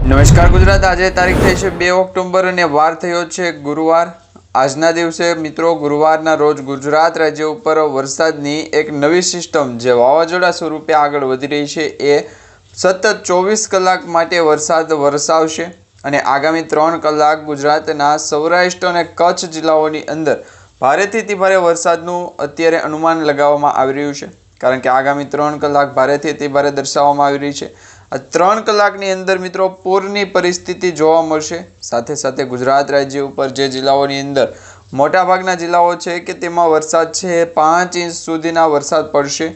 નમસ્કાર ગુજરાત। આજે તારીખ થઈ છે 2 ઓક્ટોબર અને વાર થયો છે ગુરુવાર। આજના દિવસે મિત્રો ગુરુવારના રોજ ગુજરાત રાજ્ય ઉપર વરસાદની એક નવી સિસ્ટમ જે વાવાઝોડા સ્વરૂપે આગળ વધી રહી છે એ સતત 24 કલાક માટે વરસાદ વરસાવશે અને આગામી 3 કલાક ગુજરાતના સૌરાષ્ટ્ર અને કચ્છ જિલ્લાઓની અંદર ભારેથી અતિભારે વરસાદનું અત્યારે અનુમાન લગાવવામાં આવી રહ્યું છે, કારણ કે આગામી 3 કલાક ભારેથી અતિભારે દર્શાવવામાં આવી રહી છે। આ 3 કલાકની અંદર મિત્રો પૂરની પરિસ્થિતિ જોવા મળશે। સાથે સાથે ગુજરાત રાજ્ય ઉપર જે જિલ્લાઓની અંદર મોટાભાગના જિલ્લાઓ છે કે તેમાં વરસાદ છે 5 ઇંચ સુધીના વરસાદ પડશે।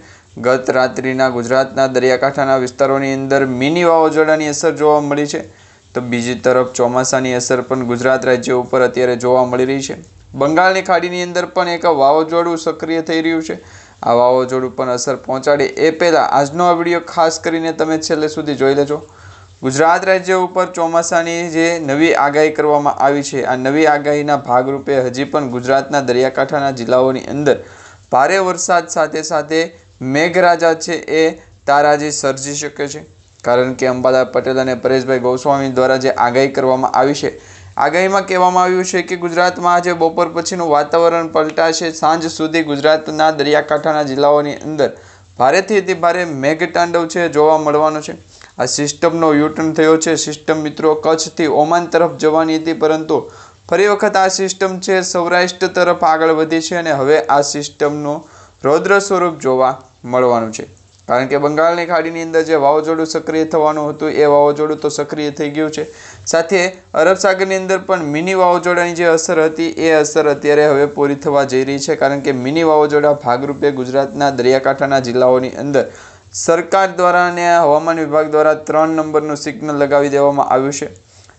ગત રાત્રિના ગુજરાતના દરિયાકાંઠાના વિસ્તારોની અંદર મિની વાવાઝોડાની અસર જોવા મળી છે, તો બીજી તરફ ચોમાસાની અસર પણ ગુજરાત રાજ્ય ઉપર અત્યારે જોવા મળી રહી છે। બંગાળની ખાડીની અંદર પણ એક વાવાઝોડું સક્રિય થઈ રહ્યું છે। આ વાવાઝોડું પણ અસર પહોંચાડે એ પહેલાં આજનો આ વિડીયો ખાસ કરીને તમે છેલ્લે સુધી જોઈ લેજો। ગુજરાત રાજ્ય ઉપર ચોમાસાની જે નવી આગાહી કરવામાં આવી છે, આ નવી આગાહીના ભાગરૂપે હજી પણ ગુજરાતના દરિયાકાંઠાના જિલ્લાઓની અંદર ભારે વરસાદ સાથે સાથે મેઘરાજા છે એ તારાજી સર્જી શકે છે, કારણ કે અંબાલાલ પટેલ અને પરેશભાઈ ગોસ્વામી દ્વારા જે આગાહી કરવામાં આવી છે, આગાહીમાં કહેવામાં આવ્યું છે કે ગુજરાતમાં આજે બપોર પછીનું વાતાવરણ પલટાશે। સાંજ સુધી ગુજરાતના દરિયાકાંઠાના જિલ્લાઓની અંદર ભારેથી અતિભારે મેઘતાંડવ છે જોવા મળવાનો છે। આ સિસ્ટમનો યુટર્ન થયો છે। સિસ્ટમ મિત્રો કચ્છથી ઓમાન તરફ જવાની હતી, પરંતુ ફરી વખત આ સિસ્ટમ છે સૌરાષ્ટ્ર તરફ આગળ વધી છે અને હવે આ સિસ્ટમનું રૌદ્ર સ્વરૂપ જોવા મળવાનું છે, કારણ કે બંગાળની ખાડીની અંદર જે વાવાઝોડું સક્રિય થવાનું હતું એ વાવાઝોડું તો સક્રિય થઈ ગયું છે। સાથે અરબ સાગરની અંદર પણ મિની વાવાઝોડાની જે અસર હતી એ અસર અત્યારે હવે પૂરી થવા જઈ રહી છે, કારણ કે મિની વાવાઝોડા ભાગરૂપે ગુજરાતના દરિયાકાંઠાના જિલ્લાઓની અંદર સરકાર દ્વારા અને હવામાન વિભાગ દ્વારા 3 નંબરનું સિગ્નલ લગાવી દેવામાં આવ્યું છે।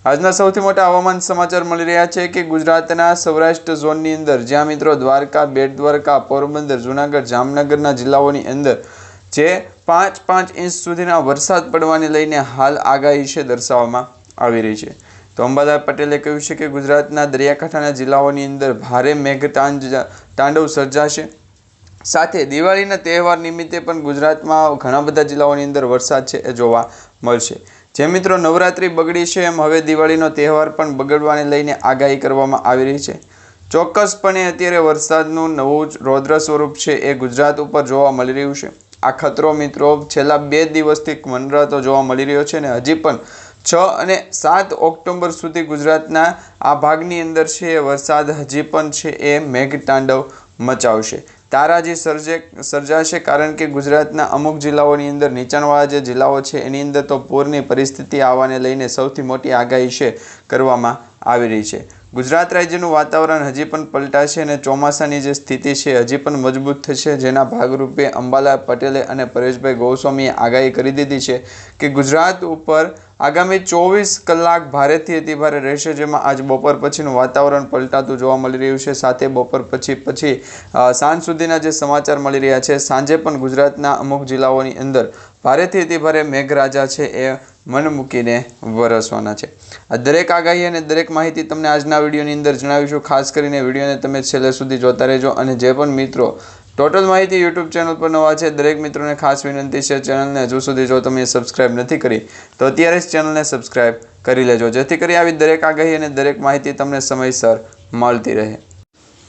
આજના સૌથી મોટા હવામાન સમાચાર મળી રહ્યા છે કે ગુજરાતના સૌરાષ્ટ્ર ઝોનની અંદર જ્યાં મિત્રો દ્વારકા, બેટ દ્વારકા, પોરબંદર, જૂનાગઢ, જામનગરના જિલ્લાઓની અંદર જે 5 ઇંચ સુધીના વરસાદ પડવાને લઈને હાલ આગાહી છે દર્શાવવામાં આવી રહી છે। તો અંબાલાલ પટેલે કહ્યું છે કે ગુજરાતના દરિયાકાંઠાના જિલ્લાઓની અંદર ભારે મેઘતાંડવ સર્જાશે। સાથે દિવાળીના તહેવાર નિમિત્તે પણ ગુજરાતમાં ઘણા બધા જિલ્લાઓની અંદર વરસાદ છે એ જોવા મળશે। જે મિત્રો નવરાત્રિ બગડી છે એમ હવે દિવાળીનો તહેવાર પણ બગડવાને લઈને આગાહી કરવામાં આવી રહી છે। ચોક્કસપણે અત્યારે વરસાદનું નવું રૌદ્ર સ્વરૂપ છે એ ગુજરાત ઉપર જોવા મળી રહ્યું છે। આ ખતરો મિત્રો છેલ્લા 2 દિવસથી મંડરાતો જોવા મળી રહ્યો છે અને હજી પણ 6 અને 7 ઓક્ટોબર સુધી ગુજરાતના આ ભાગની અંદર છે એ વરસાદ હજી પણ છે એ મેઘતાંડવ મચાવશે। તારાજી સર્જાશે, કારણ કે ગુજરાતના અમુક જિલ્લાઓની અંદર નીચાણવાળા જે જિલ્લાઓ છે એની અંદર તો પૂરની પરિસ્થિતિ આવવાને લઈને સૌથી મોટી આગાહી છે કરવામાં આવી રહી છે। ગુજરાત રાજ્યનું વાતાવરણ હજી પણ પલટાશે અને ચોમાસાની જે સ્થિતિ છે હજી પણ મજબૂત થશે, જેના ભાગરૂપે અંબાલાલ પટેલે અને પરેશભાઈ ગોસ્વામીએ આગાહી કરી દીધી છે કે ગુજરાત ઉપર આગામી 24 કલાક ભારેથી અતિભારે રહેશે, જેમાં આજ બપોર પછીનું વાતાવરણ પલટાતું જોવા મળી રહ્યું છે। સાથે બપોર પછી સાંજ સુધીના જે સમાચાર મળી રહ્યા છે, સાંજે પણ ગુજરાતના અમુક જિલ્લાઓની અંદર ભારેથી અતિભારે મેઘરાજા છે એ મન મૂકીને વરસવાના છે। આ દરેક આગાહી અને દરેક માહિતી તમને આજના વિડીયોની અંદર જણાવીશું। ખાસ કરીને વિડીયોને તમે છેલ્લે સુધી જોતા રહેજો અને જે પણ મિત્રો ટોટલ માહિતી યુટ્યુબ ચેનલ પર નવા છે દરેક મિત્રોને ખાસ વિનંતી છે, ચેનલને હજુ સુધી જો તમે સબસ્ક્રાઈબ નથી કરી તો અત્યારે જ ચેનલને સબસ્ક્રાઈબ કરી લેજો, જેથી કરી આવી દરેક આગાહી અને દરેક માહિતી તમને સમયસર મળતી રહે।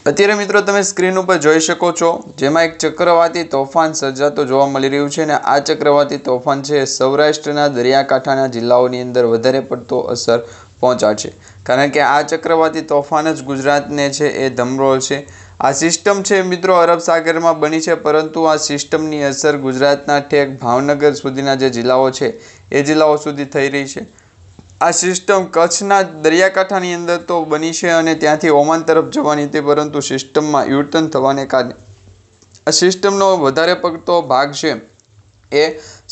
અત્યારે મિત્રો તમે સ્ક્રીન ઉપર જોઈ શકો છો, જેમાં એક ચક્રવાતી તોફાન સર્જાતો જોવા મળી રહ્યું છે અને આ ચક્રવાતી તોફાન છે સૌરાષ્ટ્રના દરિયાકાંઠાના જિલ્લાઓની અંદર વધારે પડતો અસર પહોંચાડશે, કારણ કે આ ચક્રવાતી તોફાન જ ગુજરાતને છે એ ધમરોળશે। આ સિસ્ટમ છે મિત્રો અરબ સાગરમાં બની છે, પરંતુ આ સિસ્ટમની અસર ગુજરાતના ઠેક ભાવનગર સુધીના જે જિલ્લાઓ છે એ જિલ્લાઓ સુધી થઈ રહી છે। આ સિસ્ટમ કચ્છના દરિયાકાંઠાની અંદર તો બની છે અને ત્યાંથી ઓમાન તરફ જવાની હતી, પરંતુ સિસ્ટમમાં યુટર્ન થવાને કારણે આ સિસ્ટમનો વધારે પડતો ભાગ છે એ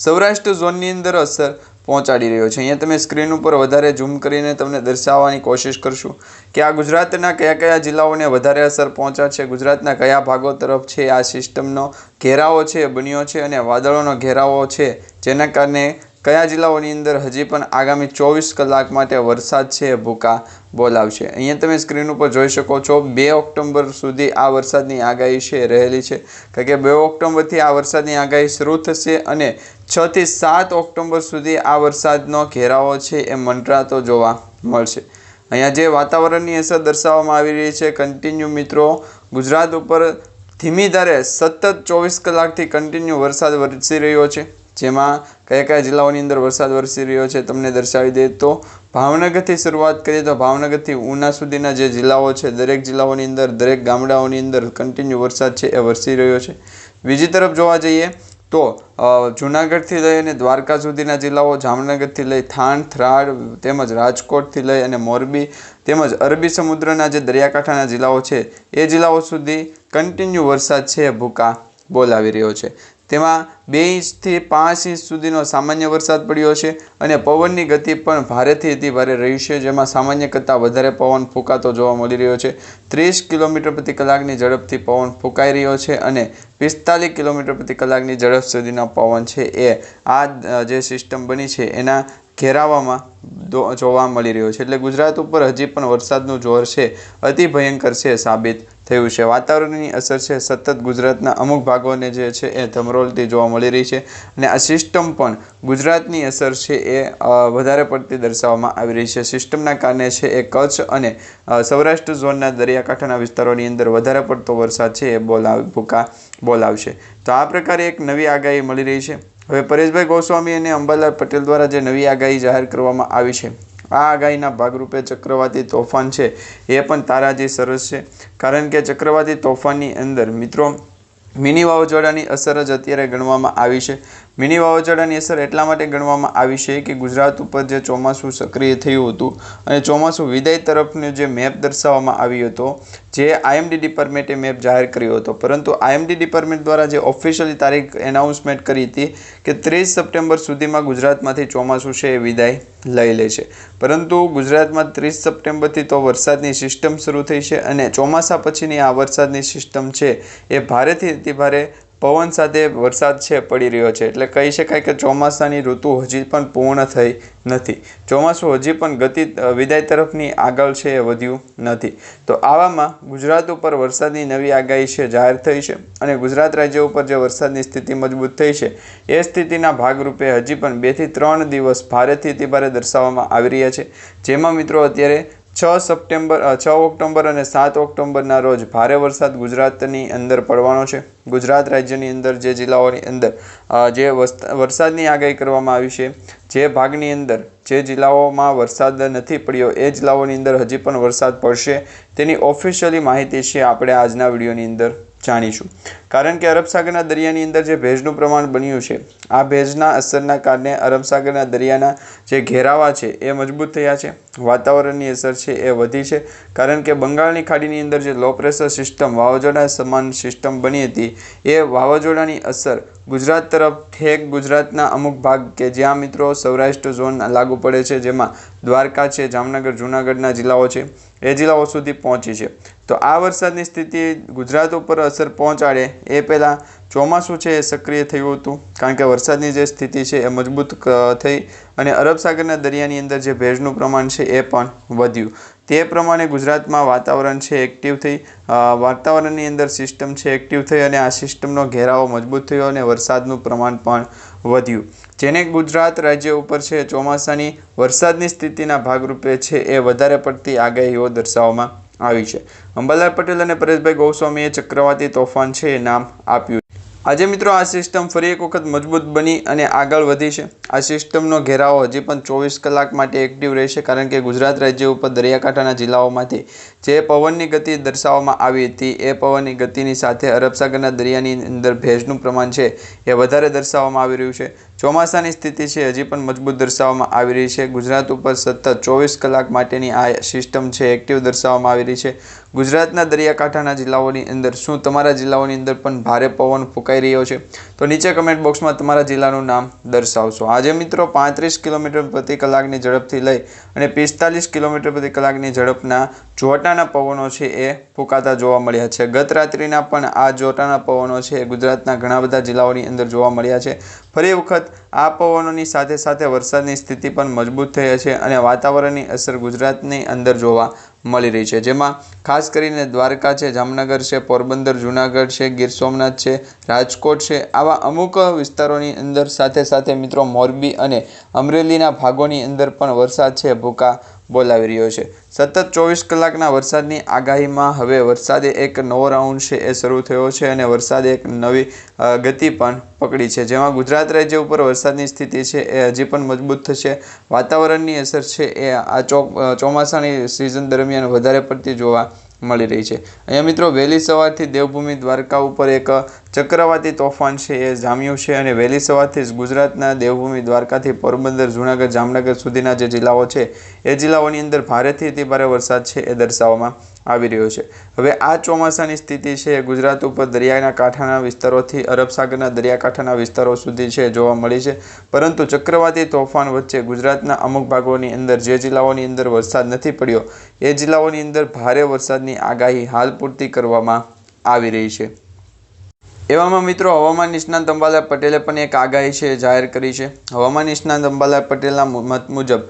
સૌરાષ્ટ્ર ઝોનની અંદર અસર પહોંચાડી રહ્યો છે। અહીંયા તમે સ્ક્રીન ઉપર વધારે ઝૂમ કરીને તમને દર્શાવવાની કોશિશ કરશું કે આ ગુજરાતના કયા કયા જિલ્લાઓને વધારે અસર પહોંચાડશે, ગુજરાતના કયા ભાગો તરફ છે આ સિસ્ટમનો ઘેરાવો છે બન્યો છે અને વાદળોનો ઘેરાવો છે, જેના કારણે કયા જિલ્લાઓની અંદર હજી પણ આગામી 24 કલાક માટે વરસાદ છે એ ભૂકા બોલાવશે? અહીંયા તમે સ્ક્રીન ઉપર જોઈ શકો છો 2 ઓક્ટોબર સુધી આ વરસાદની આગાહી છે રહેલી છે, કારણ કે 2 ઓક્ટોબરથી આ વરસાદની આગાહી શરૂ થશે અને 6 થી 7 ઓક્ટોબર સુધી આ વરસાદનો ઘેરાવો છે એ મંડરાતો જોવા મળશે. અહીંયા જે વાતાવરણની અસર દર્શાવવામાં આવી રહી છે કન્ટિન્યુ મિત્રો ગુજરાત ઉપર ધીમી ધારે સતત 24 કલાકથી કન્ટિન્યુ વરસાદ વરસી રહ્યો છે. જેમાં કયા કયા જિલ્લાઓની અંદર વરસાદ વરસી રહ્યો છે તમને દર્શાવી દે તો ભાવનગરથી શરૂઆત કરીએ તો ભાવનગરથી ઉના સુધીના જે જિલ્લાઓ છે દરેક જિલ્લાઓની અંદર દરેક ગામડાઓની અંદર કન્ટિન્યુ વરસાદ છે એ વરસી રહ્યો છે. બીજી તરફ જોવા જઈએ તો જૂનાગઢથી લઈ અને દ્વારકા સુધીના જિલ્લાઓ, જામનગરથી લઈ થાન, થરાદ તેમજ રાજકોટથી લઈ અને મોરબી તેમજ અરબી સમુદ્રના જે દરિયાકાંઠાના જિલ્લાઓ છે એ જિલ્લાઓ સુધી કન્ટિન્યુ વરસાદ છે એ ભૂકા બોલાવી રહ્યો છે. તેમાં 2 ઇંચથી 5 ઇંચ સુધીનો સામાન્ય વરસાદ પડ્યો છે અને પવનની ગતિ પણ ભારેથી અતિ ભારે રહી છે, જેમાં સામાન્ય કરતાં વધારે પવન ફૂંકાતો જોવા મળી રહ્યો છે. 30 કિલોમીટર પ્રતિ કલાકની ઝડપથી પવન ફૂંકાઈ રહ્યો છે અને 45 કિલોમીટર પ્રતિ કલાકની ઝડપ સુધીનો પવન છે એ આ જે સિસ્ટમ બની છે એના ઘેરાવામાં જોવા મળી રહ્યો છે. એટલે ગુજરાત ઉપર હજી પણ વરસાદનું જોર છે અતિ ભયંકર છે સાબિત થયું છે. વાતાવરણની અસર છે સતત ગુજરાતના અમુક ભાગોને જે છે એ ધમરોળતી જોવા મળી રહી છે અને આ સિસ્ટમ પણ ગુજરાતની અસર છે એ વધારે પડતી દર્શાવવામાં આવી રહી છે. સિસ્ટમના કારણે છે એ કચ્છ અને સૌરાષ્ટ્ર ઝોનના દરિયાકાંઠાના વિસ્તારોની અંદર વધારે પડતો વરસાદ છે એ ભૂકા બોલાવશે. તો આ પ્રકારે એક નવી આગાહી મળી રહી છે. હવે પરેશભાઈ ગોસ્વામી અને અંબાલાલ પટેલ દ્વારા જે નવી આગાહી જાહેર કરવામાં આવી છે આ આગાહીના ભાગરૂપે ચક્રવાતી તોફાન છે એ પણ તારાજી સરસ છે, કારણ કે ચક્રવાતી તોફાનની અંદર મિત્રો મિની વાવાઝોડાની અસર જ અત્યારે ગણવામાં આવી છે. મિની વાવાઝોડાની અસર એટલા માટે ગણવામાં આવી છે કે ગુજરાત ઉપર જે ચોમાસું સક્રિય થયું હતું અને ચોમાસું વિદાય તરફનો જે મેપ દર્શાવવામાં આવ્યો હતો જે આઈએમડી ડિપાર્ટમેન્ટે મેપ જાહેર કર્યો હતો, પરંતુ આઈએમડી ડિપાર્ટમેન્ટ દ્વારા જે ઓફિશિયલી તારીખ એનાઉન્સમેન્ટ કરી હતી કે 30 સપ્ટેમ્બર સુધીમાં ગુજરાતમાંથી ચોમાસું છે એ વિદાય લઈ લે છે, પરંતુ ગુજરાતમાં 30 સપ્ટેમ્બરથી તો વરસાદની સિસ્ટમ શરૂ થઈ છે અને ચોમાસા પછીની આ વરસાદની સિસ્ટમ છે એ ભારેથી અતિ ભારે પવન સાથે વરસાદ છે પડી રહ્યો છે. એટલે કહી શકાય કે ચોમાસાની ઋતુ હજી પણ પૂર્ણ થઈ નથી. ચોમાસું હજી પણ ગતિ વિદાય તરફની આગળ છે એ વધ્યું નથી. તો આવામાં ગુજરાત ઉપર વરસાદની નવી આગાહી છે જાહેર થઈ છે અને ગુજરાત રાજ્ય ઉપર જે વરસાદની સ્થિતિ મજબૂત થઈ છે એ સ્થિતિના ભાગરૂપે હજી પણ 2 થી 3 દિવસ ભારેથી અતિ ભારે દર્શાવવામાં આવી રહ્યા છે, જેમાં મિત્રો અત્યારે 6 ઓક્ટોબર અને 7 ઓક્ટોબરના રોજ ભારે વરસાદ ગુજરાતની અંદર પડવાનો છે. ગુજરાત રાજ્યની અંદર જે જિલ્લાઓની અંદર જે વરસાદની આગાહી કરવામાં આવી છે, જે ભાગની અંદર જે જિલ્લાઓમાં વરસાદ નથી પડ્યો એ જિલ્લાઓની અંદર હજી પણ વરસાદ પડશે તેની ઓફિશિયલી માહિતી છે આપણે આજના વિડીયોની અંદર જાણીશું. કારણ કે અરબ સાગરના દરિયાની અંદર જે ભેજનું પ્રમાણ બન્યું છે આ ભેજના અસરના કારણે અરબ સાગરના દરિયાના જે ઘેરાવા છે એ મજબૂત થયા છે. વાતાવરણની અસર છે એ વધી છે, કારણ કે બંગાળની ખાડીની અંદર જે લો પ્રેશર સિસ્ટમ વાવાઝોડા સમાન સિસ્ટમ બની હતી એ વાવાઝોડાની અસર ગુજરાત તરફ ઠેક ગુજરાતના અમુક ભાગ કે જ્યાં મિત્રો સૌરાષ્ટ્ર ઝોન લાગુ પડે છે, જેમાં દ્વારકા છે, જામનગર, જૂનાગઢના જિલ્લાઓ છે એ જિલ્લાઓ સુધી પહોંચી છે. તો આ વરસાદની સ્થિતિ ગુજરાત ઉપર અસર પહોંચાડે એ પહેલાં ચોમાસું છે એ સક્રિય થયું હતું, કારણ કે વરસાદની જે સ્થિતિ છે એ મજબૂત થઈ અને અરબ સાગરના દરિયાની અંદર જે ભેજનું પ્રમાણ છે એ પણ વધ્યું. તે પ્રમાણે ગુજરાતમાં વાતાવરણ છે એક્ટિવ થઈ, વાતાવરણની અંદર સિસ્ટમ છે એક્ટિવ થઈ અને આ સિસ્ટમનો ઘેરાવો મજબૂત થયો અને વરસાદનું પ્રમાણ પણ વધ્યું, જેને ગુજરાત રાજ્ય ઉપર છે ચોમાસાની વરસાદની સ્થિતિના ભાગરૂપે છે એ વધારે પડતી આગાહીઓ દર્શાવવામાં આવી છે. અંબાલાલ પટેલ અને પરેશભાઈ ગોસ્વામીએ ચક્રવાતી તોફાન છે એ નામ આપ્યું. આજે મિત્રો આ સિસ્ટમ ફરી એક વખત મજબૂત બની અને આગળ વધી છે. આ સિસ્ટમનો ઘેરાવો હજી પણ 24 કલાક માટે એક્ટિવ રહેશે, કારણ કે ગુજરાત રાજ્ય ઉપર દરિયાકાંઠાના જિલ્લાઓમાંથી જે પવનની ગતિ દર્શાવવામાં આવી હતી એ પવનની ગતિની સાથે અરબ સાગરના દરિયાની અંદર ભેજનું પ્રમાણ છે એ વધારે દર્શાવવામાં આવી રહ્યું છે. ચોમાસાની સ્થિતિ છે હજી પણ મજબૂત દર્શાવવામાં આવી રહી છે. ગુજરાત ઉપર સતત 24 કલાક માટેની આ સિસ્ટમ છે એક્ટિવ દર્શાવવામાં આવી રહી છે. ગુજરાતના દરિયાકાંઠાના જિલ્લાઓની અંદર શું તમારા જિલ્લાઓની અંદર પણ ભારે પવન ફૂંકાઈ રહ્યો છે? તો નીચે કમેન્ટ બોક્સમાં તમારા જિલ્લાનું નામ દર્શાવશો. આજે મિત્રો 35 કિલોમીટર પ્રતિ કલાકની ઝડપથી લઈ અને 45 કિલોમીટર પ્રતિ કલાકની ઝડપના જોટાના પવનો છે એ ફૂંકાતા જોવા મળ્યા છે. ગત રાત્રિના પણ આ જોટાના પવનો છે ગુજરાતના ઘણા બધા જિલ્લાઓની અંદર જોવા મળ્યા છે. ફરી વખત આ પવનોની સાથે સાથે વરસાદની સ્થિતિ પણ મજબૂત થઈ છે અને વાતાવરણની અસર ગુજરાતની અંદર જોવા મળી રહી છે, જેમાં ખાસ કરીને દ્વારકા છે, જામનગર છે, પોરબંદર, જૂનાગઢ છે, ગીર સોમનાથ છે, રાજકોટ છે, આવા અમુક વિસ્તારોની અંદર સાથે સાથે મિત્રો મોરબી અને અમરેલીના ભાગોની અંદર પણ વરસાદ છે ભૂકા બોલાવી રહ્યો છે। સતત 24 કલાકના વરસાદની આગાહીમાં હવે વરસાદે એક નવો રાઉન્ડ છે એ શરૂ થયો છે અને વરસાદે એક નવી ગતિ પણ પકડી છે, જેમાં ગુજરાત રાજ્ય ઉપર વરસાદની સ્થિતિ છે એ હજી પણ મજબૂત થશે। વાતાવરણની અસર છે એ આ ચોમાસાની સિઝન દરમિયાન વધારે પડતી જોવા મળી રહી છે। અહીંયા મિત્રો વહેલી સવારથી દેવભૂમિ દ્વારકા ઉપર એક ચક્રવાતી તોફાન છે એ જામ્યું છે અને વહેલી સવારથી જ ગુજરાતના દેવભૂમિ દ્વારકાથી પોરબંદર, જૂનાગઢ, જામનગર સુધીના જે જિલ્લાઓ છે એ જિલ્લાઓની અંદર ભારેથી અતિ ભારે વરસાદ છે એ દર્શાવવામાં આવી રહ્યો છે। હવે આ ચોમાસાની સ્થિતિ છે એ ગુજરાત ઉપર દરિયાના કાંઠાના વિસ્તારોથી અરબ સાગરના દરિયાકાંઠાના વિસ્તારો સુધી છે જોવા મળી છે, પરંતુ ચક્રવાતી તોફાન વચ્ચે ગુજરાતના અમુક ભાગોની અંદર જે જિલ્લાઓની અંદર વરસાદ નથી પડ્યો એ જિલ્લાઓની અંદર ભારે વરસાદની આગાહી હાલ પૂરતી કરવામાં આવી રહી છે। એવામાં મિત્રો હવામાન નિષ્ણાત અંબાલાલ પટેલે પણ એક આગાહી છે જાહેર કરી છે। હવામાન નિષ્ણાત અંબાલાલ પટેલના મત મુજબ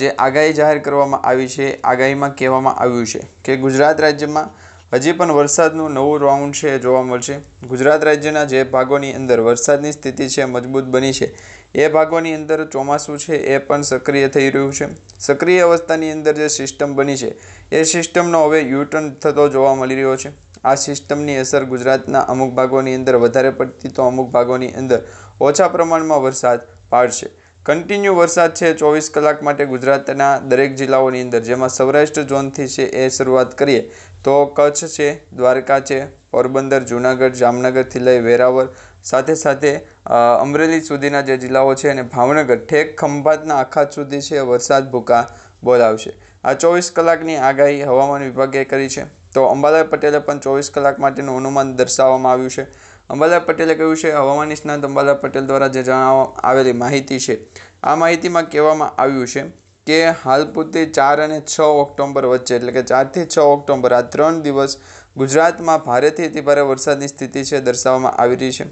જે આગાહી જાહેર કરવામાં આવી છે આગાહીમાં કહેવામાં આવ્યું છે કે ગુજરાત રાજ્યમાં હજી પણ વરસાદનું નવું રાઉન્ડ છે જોવા મળશે। ગુજરાત રાજ્યના જે ભાગોની અંદર વરસાદની સ્થિતિ છે મજબૂત બની છે એ ભાગોની અંદર ચોમાસું છે એ પણ સક્રિય થઈ રહ્યું છે। સક્રિય અવસ્થાની અંદર જે સિસ્ટમ બની છે એ સિસ્ટમનો હવે યુટર્ન થતો જોવા મળી રહ્યો છે। આ સિસ્ટમની અસર ગુજરાતના અમુક ભાગોની અંદર વધારે પડતી તો અમુક ભાગોની અંદર ઓછા પ્રમાણમાં વરસાદ પાડશે। કન્ટિન્યુ વરસાદ છે 24 કલાક માટે ગુજરાતના દરેક જિલ્લાઓની અંદર, જેમાં સૌરાષ્ટ્ર ઝોનથી છે એ શરૂઆત કરીએ તો કચ્છ છે, દ્વારકા છે, પોરબંદર, જૂનાગઢ, જામનગરથી લઈ વેરાવળ, સાથે સાથે અમરેલી સુધીના જે જિલ્લાઓ છે અને ભાવનગર ઠેક ખંભાતના અખાત સુધી છે વરસાદ ભૂકા બોલાવશે। આ 24 કલાકની આગાહી હવામાન વિભાગે કરી છે। તો અંબાલાલ પટેલે પણ 24 કલાક માટેનું અનુમાન દર્શાવવામાં આવ્યું છે। અંબાલાલ પટેલે કહ્યું છે, હવામાન નિષ્ણાત અંબાલાલ પટેલ દ્વારા જે જણાવવામાં આવેલી માહિતી છે આ માહિતીમાં કહેવામાં આવ્યું છે કે હાલ પૂરતી 4 અને 6 ઓક્ટોબર વચ્ચે, એટલે કે 4 થી 6 ઓક્ટોબર આ 3 દિવસ ગુજરાતમાં ભારેથી અતિ ભારે વરસાદની સ્થિતિ છે દર્શાવવામાં આવી રહી છે।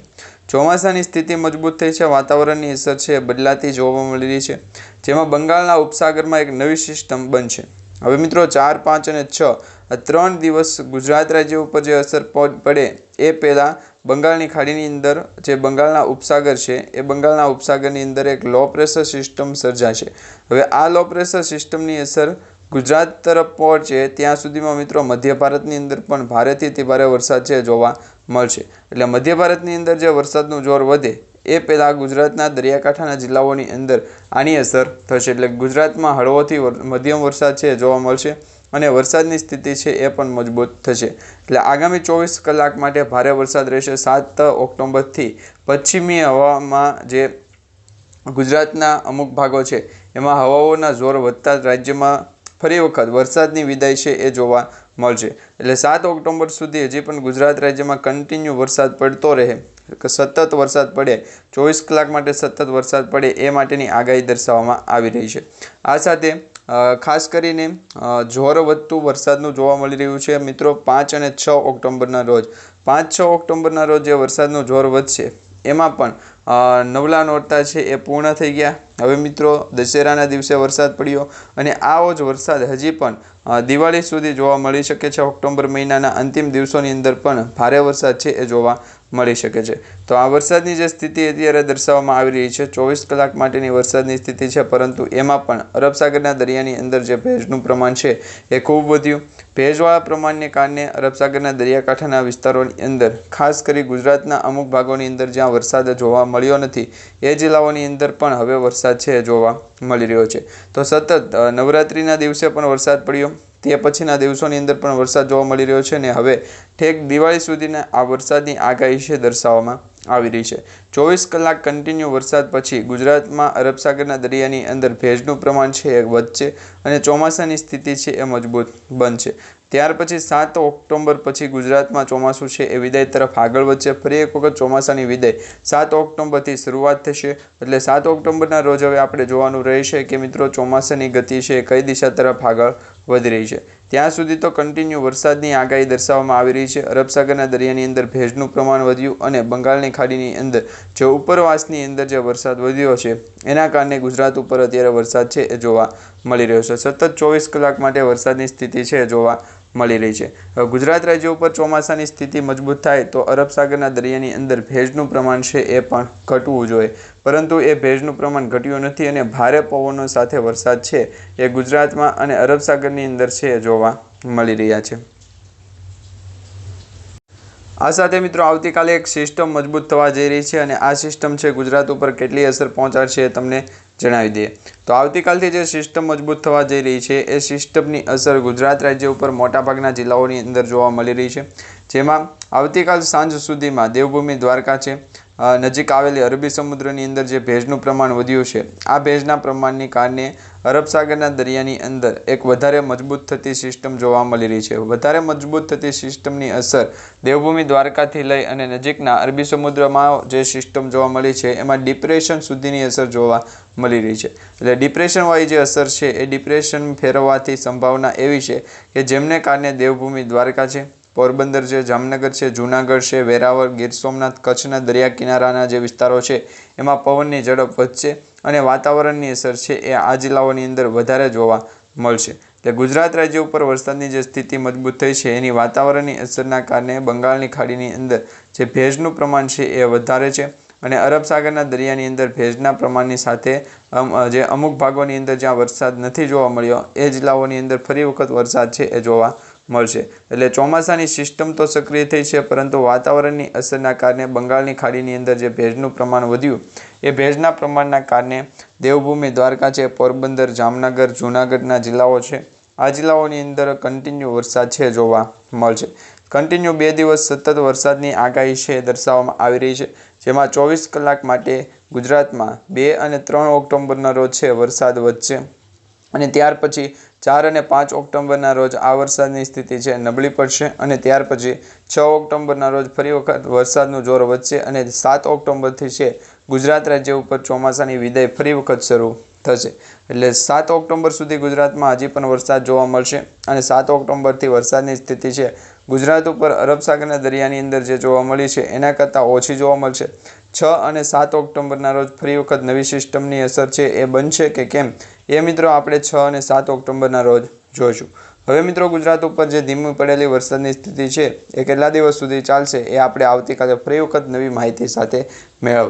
ચોમાસાની સ્થિતિ મજબૂત થઈ છે, વાતાવરણની અસર છે બદલાતી જોવા મળી રહી છે, જેમાં બંગાળના ઉપસાગરમાં એક નવી સિસ્ટમ બનશે। હવે મિત્રો 4, 5 અને 6 આ 3 દિવસ ગુજરાત રાજ્ય ઉપર જે અસર પડે એ પહેલાં બંગાળની ખાડીની અંદર જે બંગાળના ઉપસાગર છે એ બંગાળના ઉપસાગરની અંદર એક લો પ્રેશર સિસ્ટમ સર્જાશે। હવે આ લો પ્રેશર સિસ્ટમની અસર ગુજરાત તરફ પહોંચે ત્યાં સુધીમાં મિત્રો મધ્ય ભારતની અંદર પણ ભારેથી અતિ ભારે વરસાદ છે જોવા મળશે। એટલે મધ્ય ભારતની અંદર જે વરસાદનું જોર વધે એ પહેલાં ગુજરાતના દરિયાકાંઠાના જિલ્લાઓની અંદર આની અસર થશે, એટલે ગુજરાતમાં હળવોથી મધ્યમ વરસાદ છે જોવા મળશે અને વરસાદની સ્થિતિ છે એ પણ મજબૂત થશે। એટલે આગામી 24 કલાક માટે ભારે વરસાદ રહેશે। 7 ઓક્ટોબરથી પશ્ચિમી હવામાં જે ગુજરાતના અમુક ભાગો છે એમાં હવાઓના જોર વધતા રાજ્યમાં ફરી વખત વરસાદની વિદાય છે એ જોવા મળશે। એટલે 7 ઓક્ટોબર સુધી હજી પણ ગુજરાત રાજ્યમાં કન્ટિન્યુ વરસાદ પડતો રહે, સતત વરસાદ પડે, 24 કલાક માટે સતત વરસાદ પડે એ માટેની આગાહી દર્શાવવામાં આવી રહી છે। આ સાથે ખાસ કરીને જોર વધતું વરસાદનું જોવા મળી રહ્યું છે મિત્રો 5 અને 6 ઓક્ટોબરના રોજ। 5-6 ઓક્ટોબરના રોજ જે વરસાદનું જોર વધશે એમાં પણ નવલા નોરતા છે એ પૂર્ણ થઈ ગયા। હવે મિત્રો દશેરાના દિવસે વરસાદ પડ્યો અને આવો જ વરસાદ હજી પણ દિવાળી સુધી જોવા મળી શકે છે। ઓક્ટોબર મહિનાના અંતિમ દિવસોની અંદર પણ ભારે વરસાદ છે એ જોવા મળી શકે છે। તો આ વરસાદની જે સ્થિતિ અત્યારે દર્શાવવામાં આવી રહી છે 24 કલાક માટેની વરસાદની સ્થિતિ છે, પરંતુ એમાં પણ અરબ સાગરના દરિયાની અંદર જે ભેજનું પ્રમાણ છે એ ખૂબ વધ્યું। ભેજવાળા પ્રમાણને કારણે અરબ સાગરના દરિયાકાંઠાના વિસ્તારોની અંદર ખાસ કરી ગુજરાતના અમુક ભાગોની અંદર જ્યાં વરસાદ જોવા મળ્યો નથી એ જિલ્લાઓની અંદર પણ હવે વરસાદ છે જોવા મળી રહ્યો છે। તો સતત નવરાત્રિના દિવસે પણ વરસાદ પડ્યો, તે પછીના દિવસોની અંદર પણ વરસાદ જોવા મળી રહ્યો છે ને હવે ઠેક દિવાળી સુધીના આ વરસાદની આગાહી છે દર્શાવવામાં આવી રહી છે। 24 કલાક કન્ટિન્યુ વરસાદ પછી ગુજરાતમાં અરબ સાગરના દરિયાની અંદર ભેજનું પ્રમાણ છે એ વધશે અને ચોમાસાની સ્થિતિ છે એ મજબૂત બનશે। ત્યાર પછી 7 ઓક્ટોબર પછી ગુજરાતમાં ચોમાસું છે એ વિદાય તરફ આગળ વધશે। ફરી એક વખત ચોમાસાની વિદાય 7 ઓક્ટોબરથી શરૂઆત થશે। એટલે 7 ઓક્ટોબરના રોજ હવે આપણે જોવાનું રહેશે કે મિત્રો ચોમાસાની ગતિ છે કઈ દિશા તરફ આગળ વધી રહી છે। ત્યાં સુધી તો કન્ટિન્યુ વરસાદની આગાહી દર્શાવવામાં આવી રહી છે। અરબ સાગરના દરિયાની અંદર ભેજનું પ્રમાણ વધ્યું અને બંગાળની ખાડીની અંદર જે ઉપરવાસની અંદર જે વરસાદ વધ્યો છે એના કારણે ગુજરાત ઉપર અત્યારે વરસાદ છે એ જોવા મળી રહ્યો છે। સતત 24 કલાક માટે વરસાદની સ્થિતિ છે જોવા મળી રહી છે। ગુજરાત રાજ્ય ઉપર ચોમાસાની સ્થિતિ મજબૂત થાય તો અરબ સાગરના દરિયાની અંદર ભેજનું પ્રમાણ છે એ પણ ઘટવું જોઈએ, પરંતુ એ ભેજનું પ્રમાણ ઘટ્યું નથી અને ભારે પવનો સાથે વરસાદ છે એ ગુજરાતમાં અને અરબ સાગરની અંદર છે એ જોવા મળી રહ્યા છે। આ સાથે મિત્રો આવતીકાલે એક સિસ્ટમ મજબૂત થવા જઈ રહી છે અને આ સિસ્ટમ છે ગુજરાત ઉપર કેટલી અસર પહોંચાડશે એ તમને જણાવી દઈએ। તો આવતીકાલથી જે સિસ્ટમ મજબૂત થવા જઈ રહી છે એ સિસ્ટમની અસર ગુજરાત રાજ્ય ઉપર મોટાભાગના જિલ્લાઓની અંદર જોવા મળી રહી છે, જેમાં આવતીકાલ સાંજ સુધીમાં દેવભૂમિ દ્વારકા છે નજીક આવેલી અરબી સમુદ્રની અંદર જે ભેજનું પ્રમાણ વધ્યું છે આ ભેજના પ્રમાણને કારણે અરબ સાગરના દરિયાની અંદર એક વધારે મજબૂત થતી સિસ્ટમ જોવા મળી રહી છે। વધારે મજબૂત થતી સિસ્ટમની અસર દેવભૂમિ દ્વારકાથી લઈ અને નજીકના અરબી સમુદ્રમાં જે સિસ્ટમ જોવા મળી છે એમાં ડિપ્રેશન સુધીની અસર જોવા મળી રહી છે। એટલે ડિપ્રેશનવાળી જે અસર છે એ ડિપ્રેશન ફેરવવાથી સંભાવના એવી છે કે જેમને કારણે દેવભૂમિ દ્વારકા છે, પોરબંદર છે, જામનગર છે, જૂનાગઢ છે, વેરાવળ, ગીર સોમનાથ, કચ્છના દરિયા કિનારાના જે વિસ્તારો છે એમાં પવનની ઝડપ વધશે અને વાતાવરણની અસર છે એ આ જિલ્લાઓની અંદર વધારે જોવા મળશે। એટલે ગુજરાત રાજ્ય ઉપર વરસાદની જે સ્થિતિ મજબૂત થઈ છે એની વાતાવરણની અસરના કારણે બંગાળની ખાડીની અંદર જે ભેજનું પ્રમાણ છે એ વધારે છે અને અરબ સાગરના દરિયાની અંદર ભેજના પ્રમાણની સાથે જે અમુક ભાગોની અંદર જ્યાં વરસાદ નથી જોવા મળ્યો એ જિલ્લાઓની અંદર ફરી વખત વરસાદ છે એ જોવા મળશે। એટલે ચોમાસાની સિસ્ટમ તો સક્રિય થઈ છે, પરંતુ વાતાવરણની અસરના કારણે બંગાળની ખાડીની અંદર જે ભેજનું પ્રમાણ વધ્યું એ ભેજના પ્રમાણના કારણે દેવભૂમિ દ્વારકા છે, પોરબંદર, જામનગર, જૂનાગઢના જિલ્લાઓ છે આ જિલ્લાઓની અંદર કન્ટિન્યુ વરસાદ છે જોવા મળશે। કન્ટિન્યુ 2 દિવસ સતત વરસાદની આગાહી છે દર્શાવવામાં આવી રહી છે, જેમાં 24 કલાક માટે ગુજરાતમાં 2 અને 3 ઓક્ટોબરના રોજ છે વરસાદ વધશે અને ત્યાર પછી 4 અને 5 ઓક્ટોબરના રોજ આ વરસાદની સ્થિતિ છે નબળી પડશે અને ત્યાર પછી 6 ઓક્ટોબરના રોજ ફરી વખત વરસાદનું જોર વધશે અને 7 ઓક્ટોબરથી છે ગુજરાત રાજ્ય ઉપર ચોમાસાની વિદાય ફરી વખત શરૂ થશે। એટલે 7 ઓક્ટોબર સુધી ગુજરાતમાં હજી પણ વરસાદ જોવા મળશે અને 7 ઓક્ટોબરથી વરસાદની સ્થિતિ છે ગુજરાત ઉપર અરબ સાગરના દરિયાની અંદર જે જોવા મળી છે એના કરતાં ઓછી જોવા મળશે। 6 અને 7 ઓક્ટોબરના રોજ ફરી વખત નવી સિસ્ટમની અસર છે એ બનશે કે કેમ એ મિત્રો આપણે 6 અને 7 ઓક્ટોબરના રોજ જોઈશું। હવે મિત્રો ગુજરાત ઉપર જે ધીમી પડેલી વરસાદની સ્થિતિ છે એ કેટલા દિવસ સુધી ચાલશે એ આપણે આવતીકાલે ફરી વખત નવી માહિતી સાથે મેળવીશું।